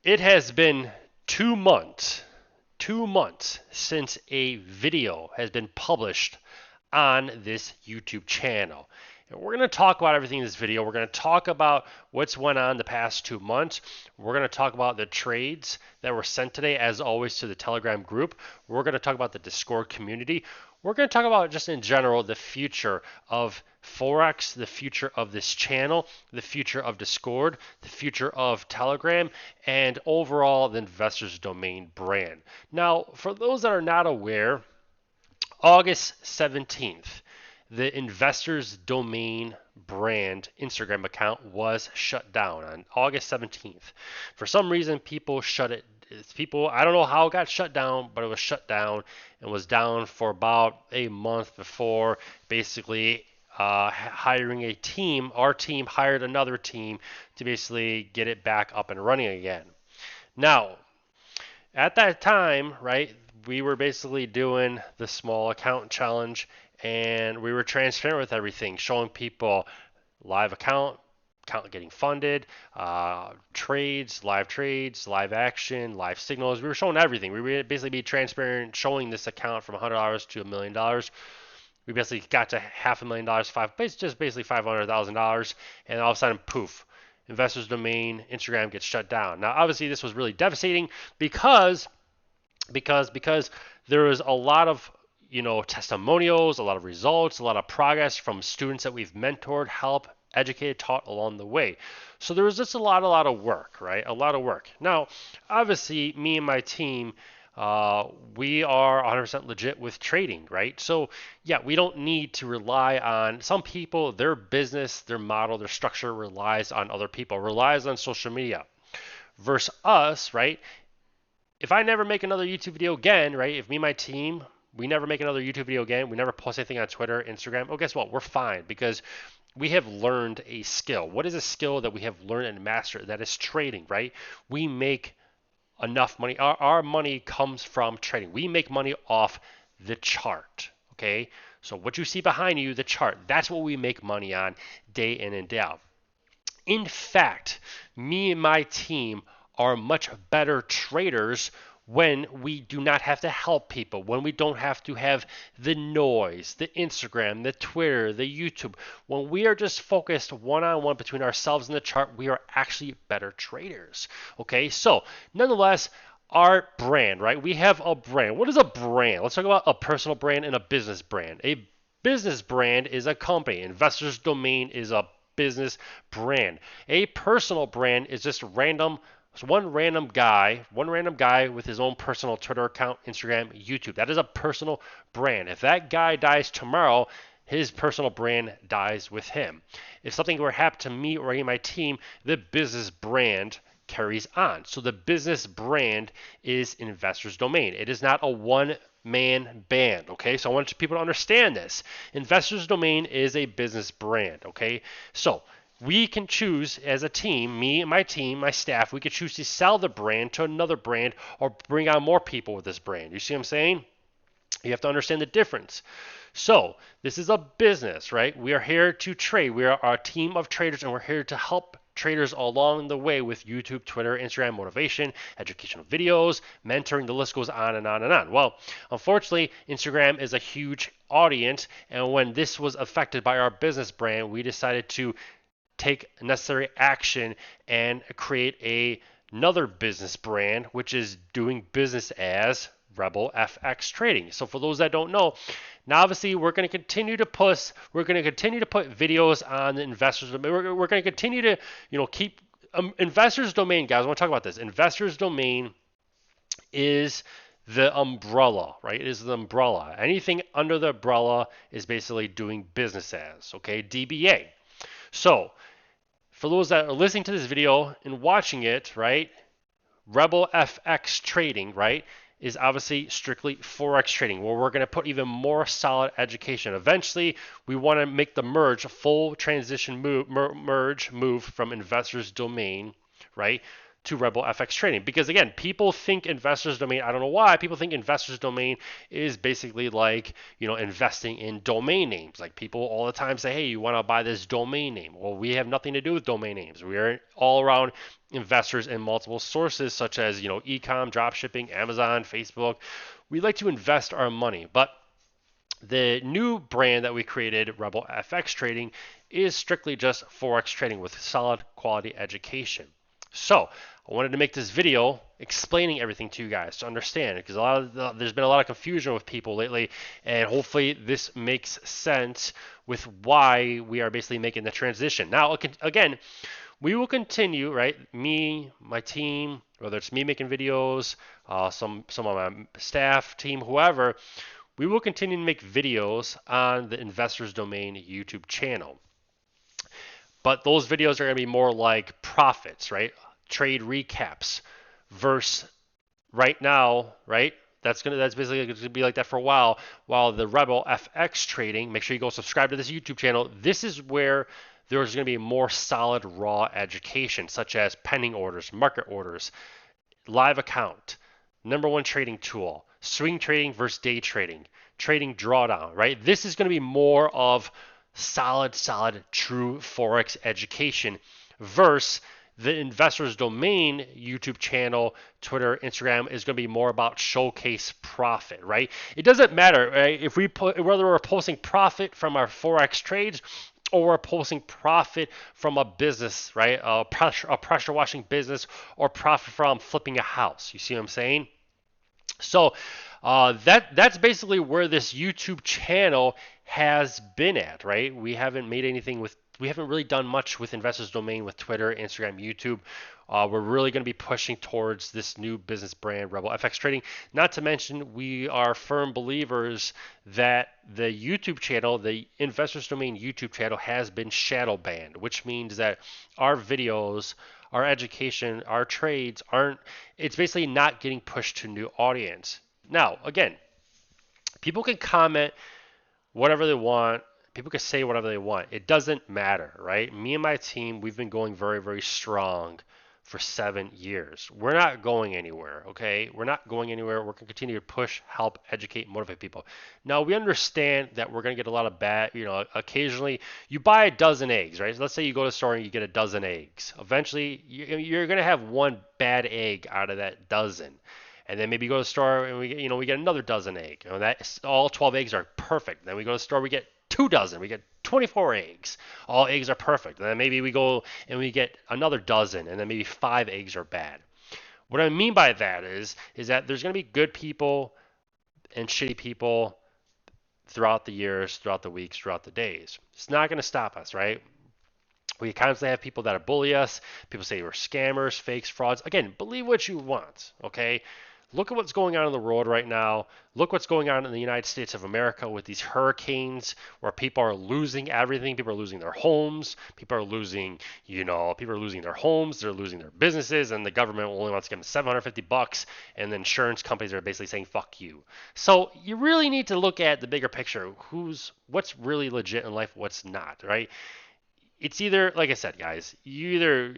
It has been 2 months, 2 months since a video has been published on this YouTube channel. And we're going to talk about everything in this video. We're going to talk about what's went on the past 2 months. We're going to talk about the trades that were sent today, as always, to the Telegram group. We're going to talk about the Discord community. We're going to talk about just in general the future of Forex, the future of this channel, the future of Discord, the future of Telegram, and overall the Investors Domain brand. Now, for those that are not aware, August 17th, the Investors Domain brand Instagram account was shut down on August 17th. For some reason, people shut it. I don't know how it got shut down, but it was shut down and was down for about a month before basically hiring a team. Our team hired another team to basically get it back up and running again. Now, at that time, right, we were basically doing the small account challenge and we were transparent with everything, showing people live account getting funded, trades, live action, live signals. We were showing everything. We were basically be transparent, showing this account from $100 to $1 million. We basically got to $500,000, just basically $500,000, and all of a sudden, poof, Investors Domain Instagram gets shut down. Now, obviously, this was really devastating because there was a lot of testimonials, a lot of results, a lot of progress from students that we've mentored, helped, educated, taught along the way. So there was just a lot of work, right? A lot of work. Now, obviously, me and my team, we are 100% legit with trading, right? So yeah, we don't need to rely on some people. Their business, their model, their structure relies on other people, relies on social media. Versus us, right? If I never make another YouTube video again, right? If me and my team, we never make another YouTube video again, we never post anything on Twitter, Instagram, oh, guess what? We're fine because we have learned a skill. What is a skill that we have learned and mastered? That is trading, right? We make enough money. Our money comes from trading. We make money off the chart, okay? So what you see behind you, the chart, that's what we make money on day in and day out. In fact, me and my team are much better traders when we do not have to help people, when we don't have to have the noise, the Instagram, the Twitter, the YouTube. When we are just focused one-on-one between ourselves and the chart, we are actually better traders. Okay, so nonetheless, our brand, right? We have a brand. What is a brand? Let's talk about a personal brand and a business brand. A business brand is a company. Investors Domain is a business brand. A personal brand is just one random guy with his own personal Twitter account, Instagram, YouTube. That is a personal brand. If that guy dies tomorrow, his personal brand dies with him. If something were to happen to me or any of my team, the business brand carries on. So the business brand is Investors Domain. It is not a one-man band, okay? So I want people to understand this. Investors Domain is a business brand, okay? So we can choose as a team, me and my team, my staff, we could choose to sell the brand to another brand or bring on more people with this brand. You see what I'm saying? You have to understand the difference. So this is a business, right? We are here to trade. We are a team of traders and we're here to help traders along the way with YouTube, Twitter, Instagram, motivation, educational videos, mentoring, the list goes on and on and on. Well, unfortunately, Instagram is a huge audience, and when this was affected by our business brand, we decided to take necessary action and create another business brand, which is doing business as Rebel FX Trading. So for those that don't know, now obviously we're going to continue to put videos on the Investors Domain. We're going to continue to keep Investors Domain, guys. I want to talk about this. Investors Domain is the umbrella, right? It is the umbrella. Anything under the umbrella is basically doing business as, okay? DBA. So for those that are listening to this video and watching it, right, Rebel FX Trading, right, is obviously strictly Forex trading, where we're going to put even more solid education. Eventually, we want to make the full transition move from Investors Domain, right, to Rebel FX trading, because again, people think investors domain, I don't know why, people think investors domain is basically like, investing in domain names. Like people all the time say, hey, you want to buy this domain name. Well, we have nothing to do with domain names. We are all around investors in multiple sources such as, e-com, drop shipping, Amazon, Facebook. We like to invest our money, but the new brand that we created, Rebel FX Trading, is strictly just Forex trading with solid quality education. So I wanted to make this video explaining everything to you guys to understand, because there's been a lot of confusion with people lately, and hopefully this makes sense with why we are basically making the transition. Now, again, we will continue, right? Me, my team, whether it's me making videos, some of my staff, team, whoever, we will continue to make videos on the Investors Domain YouTube channel. But those videos are going to be more like profits, right? Trade recaps versus right now, right? That's basically going to be like that for a while. While the Rebel FX trading, make sure you go subscribe to this YouTube channel. This is where there's going to be more solid raw education, such as pending orders, market orders, live account, number one trading tool, swing trading versus day trading, trading drawdown, right? This is going to be more of solid, true Forex education versus the Investors Domain YouTube channel, Twitter, Instagram is going to be more about showcase profit, right? It doesn't matter, right? If we put, whether we're posting profit from our Forex trades or we're posting profit from a business, right? A pressure washing business, or profit from flipping a house. You see what I'm saying? So that's basically where this YouTube channel has been at, right? We haven't really done much with Investors Domain with Twitter, Instagram, YouTube. We're really going to be pushing towards this new business brand, Rebel FX Trading. Not to mention, we are firm believers that the YouTube channel, the Investors Domain YouTube channel, has been shadow banned, which means that our videos, our education, our trades it's basically not getting pushed to new audience. Now, again, people can comment whatever they want. People can say whatever they want. It doesn't matter, right? Me and my team, we've been going very, very strong for 7 years. We're not going anywhere, okay? We're not going anywhere. We're going to continue to push, help, educate, motivate people. Now, we understand that we're going to get a lot of bad, occasionally you buy a dozen eggs, right? So let's say you go to the store and you get a dozen eggs. Eventually, you're going to have one bad egg out of that dozen. And then maybe you go to the store and we get another dozen egg. That all 12 eggs are perfect. Then we go to the store, we get 2 dozen. We get 24 eggs. All eggs are perfect. And then maybe we go and we get another dozen, and then maybe 5 eggs are bad. What I mean by that is that there's going to be good people and shitty people throughout the years, throughout the weeks, throughout the days. It's not going to stop us, right? We constantly have people that bully us. People say we're scammers, fakes, frauds. Again, believe what you want, okay? Look at what's going on in the world right now. Look what's going on in the United States of America with these hurricanes where people are losing everything. People are losing their homes. People are losing their homes. They're losing their businesses, and the government only wants to give them $750, and the insurance companies are basically saying, fuck you. So you really need to look at the bigger picture. What's really legit in life, what's not, right? It's either, like I said, guys, you either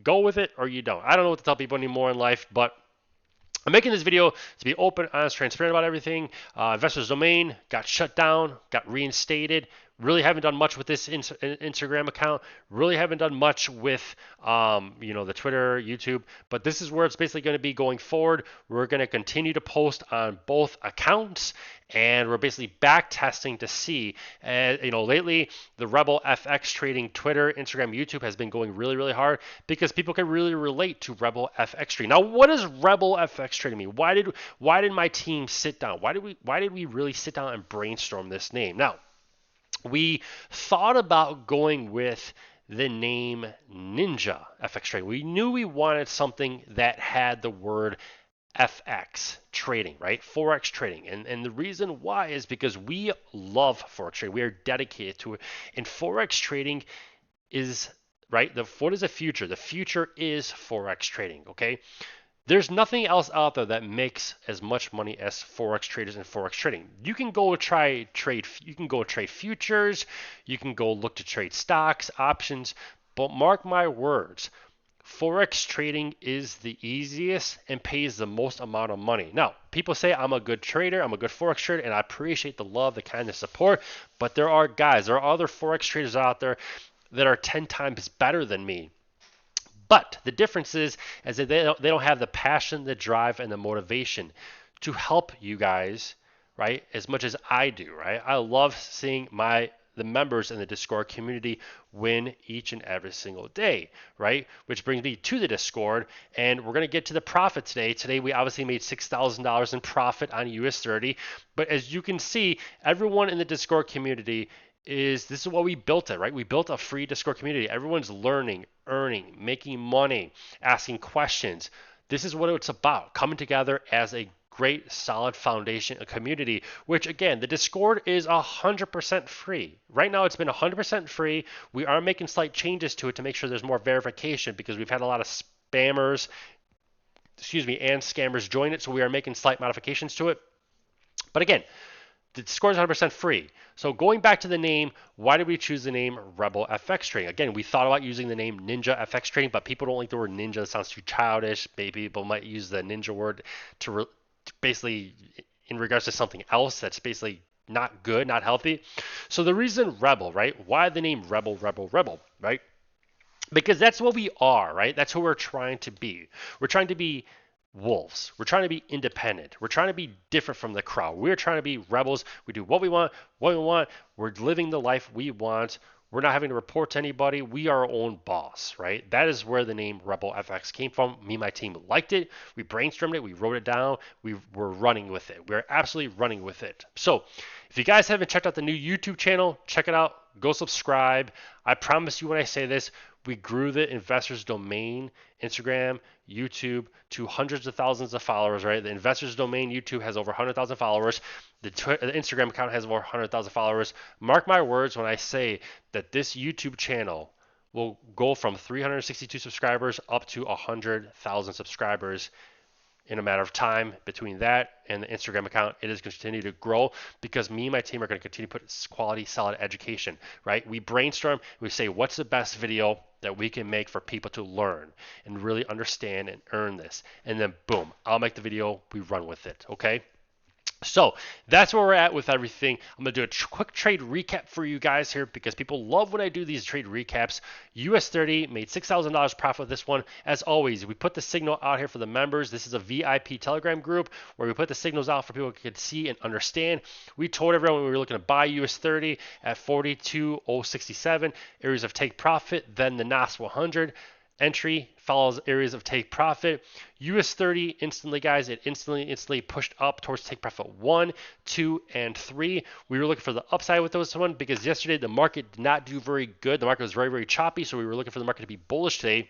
go with it or you don't. I don't know what to tell people anymore in life, but I'm making this video to be open, honest, transparent about everything. Investors Domain got shut down, got reinstated. Really haven't done much with this Instagram account. Really haven't done much with, the Twitter, YouTube. But this is where it's basically going to be going forward. We're going to continue to post on both accounts, and we're basically back testing to see. Lately the Rebel FX Trading Twitter, Instagram, YouTube has been going really, really hard because people can really relate to Rebel FX Trading. Now, what does Rebel FX Trading mean? Why did my team sit down? Why did we really sit down and brainstorm this name? Now, we thought about going with the name Ninja FX Trading. We knew we wanted something that had the word FX trading, right? Forex trading. And the reason why is because we love Forex trading. We are dedicated to it. And Forex trading is, right? What is the future? The future is Forex trading, okay? There's nothing else out there that makes as much money as Forex traders and Forex trading. You can go trade futures, you can go look to trade stocks, options, but mark my words, Forex trading is the easiest and pays the most amount of money. Now, people say I'm a good trader, I'm a good Forex trader, and I appreciate the love, the kindness, support, but there are other Forex traders out there that are 10 times better than me. But the difference is that they don't have the passion, the drive, and the motivation to help you guys, right? As much as I do, right? I love seeing the members in the Discord community win each and every single day, right? Which brings me to the Discord, and we're gonna get to the profit today. Today we obviously made $6,000 in profit on US30, but as you can see, everyone in the Discord community this is what we built it, right? We built a free Discord community. Everyone's learning, earning, making money, asking questions. This is what it's about, coming together as a great solid foundation, a community, which again, the Discord is 100% free. Right now it's been 100% free. We are making slight changes to it to make sure there's more verification because we've had a lot of spammers, and scammers join it, so we are making slight modifications to it. But again, the Discord is 100% free. So going back to the name, why did we choose the name Rebel FX Trading? Again, we thought about using the name Ninja FX Trading, but people don't like the word ninja. It sounds too childish. Maybe people might use the ninja word to basically in regards to something else that's basically not good, not healthy. So the reason Rebel, right? Why the name Rebel, right? Because that's what we are, right? That's who we're trying to be. We're trying to be wolves. We're trying to be independent. We're trying to be different from the crowd. We're trying to be rebels. We do what we want, We're living the life we want. We're not having to report to anybody. We are our own boss, right? That is where the name Rebel FX came from. Me and my team liked it. We brainstormed it. We wrote it down. We're running with it. We're absolutely running with it. So if you guys haven't checked out the new YouTube channel, check it out. Go subscribe. I promise you when I say this, we grew the investors domain, Instagram, YouTube to hundreds of thousands of followers, right? The investors domain YouTube has over 100,000 followers. The Instagram account has over 100,000 followers. Mark my words when I say that this YouTube channel will go from 362 subscribers up to 100,000 subscribers in a matter of time. Between that and the Instagram account, it is going to continue to grow because me and my team are going to continue to put quality, solid education, right? We brainstorm, we say, what's the best video that we can make for people to learn and really understand and earn this? And then boom, I'll make the video, we run with it, okay? So that's where we're at with everything. I'm going to do a quick trade recap for you guys here because people love when I do these trade recaps. US30 made $6,000 profit with this one. As always, we put the signal out here for the members. This is a VIP Telegram group where we put the signals out for people who can see and understand. We told everyone we were looking to buy US30 at 42.067, areas of take profit, then the NAS 100. Entry follows areas of take profit. US30 instantly, guys, it instantly pushed up towards take profit 1, 2, and 3. We were looking for the upside with those one because yesterday the market did not do very good. The market was very, very choppy, so we were looking for the market to be bullish today.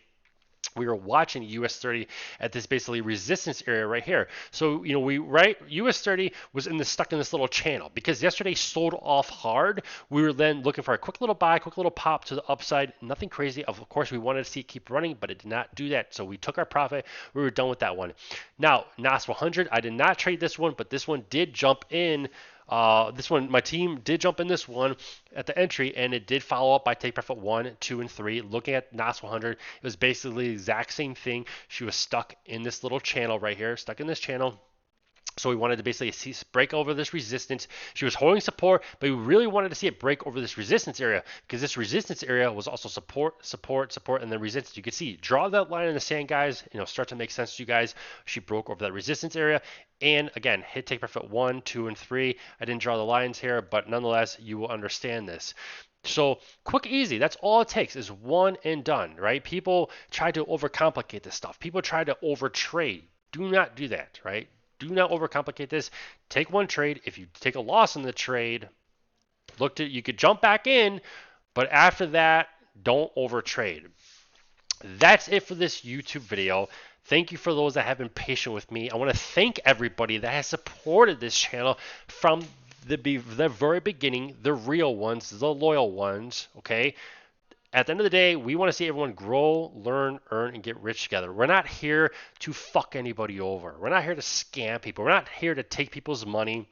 We were watching US30 at this basically resistance area right here. So, US30 was stuck in this little channel because yesterday sold off hard. We were then looking for a quick little buy, quick little pop to the upside. Nothing crazy. Of course, we wanted to see it keep running, but it did not do that. So we took our profit. We were done with that one. Now, NAS 100, I did not trade this one, but this one did jump in. My team did jump in this one at the entry, and it did follow up by take profit 1, 2, and 3. Looking at NAS 100, it was basically the exact same thing. She was stuck in this little channel right here, stuck in this channel. So we wanted to basically break over this resistance. She was holding support, but we really wanted to see it break over this resistance area because this resistance area was also support, and then resistance. You can see, draw that line in the sand, guys. Start to make sense to you guys. She broke over that resistance area. And again, hit take profit 1, 2, and 3. I didn't draw the lines here, but nonetheless, you will understand this. So quick, easy. That's all it takes is one and done, right? People try to overcomplicate this stuff. People try to overtrade. Do not do that, right? Do not overcomplicate this. Take one trade. If you take a loss in the trade, you could jump back in, but after that, don't overtrade. That's it for this YouTube video. Thank you for those that have been patient with me. I want to thank everybody that has supported this channel from the very beginning, the real ones, the loyal ones, okay? At the end of the day, we want to see everyone grow, learn, earn, and get rich together. We're not here to fuck anybody over. We're not here to scam people. We're not here to take people's money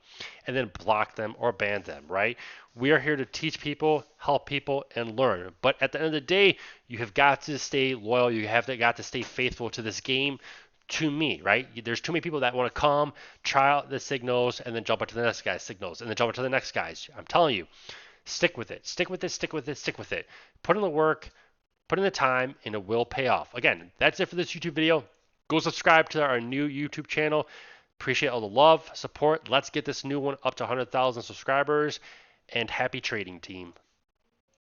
and then block them or ban them, right? We are here to teach people, help people, and learn. But at the end of the day, you have got to stay loyal. You have got to stay faithful to this game, to me, right? There's too many people that want to come, try out the signals, and then jump into the next guy's signals, and then jump into the next guy's. I'm telling you, stick with it. Stick with it. Stick with it. Stick with it. Put in the work, put in the time, and it will pay off. Again, that's it for this YouTube video. Go subscribe to our new YouTube channel. Appreciate all the love, support. Let's get this new one up to 100,000 subscribers. And happy trading, team.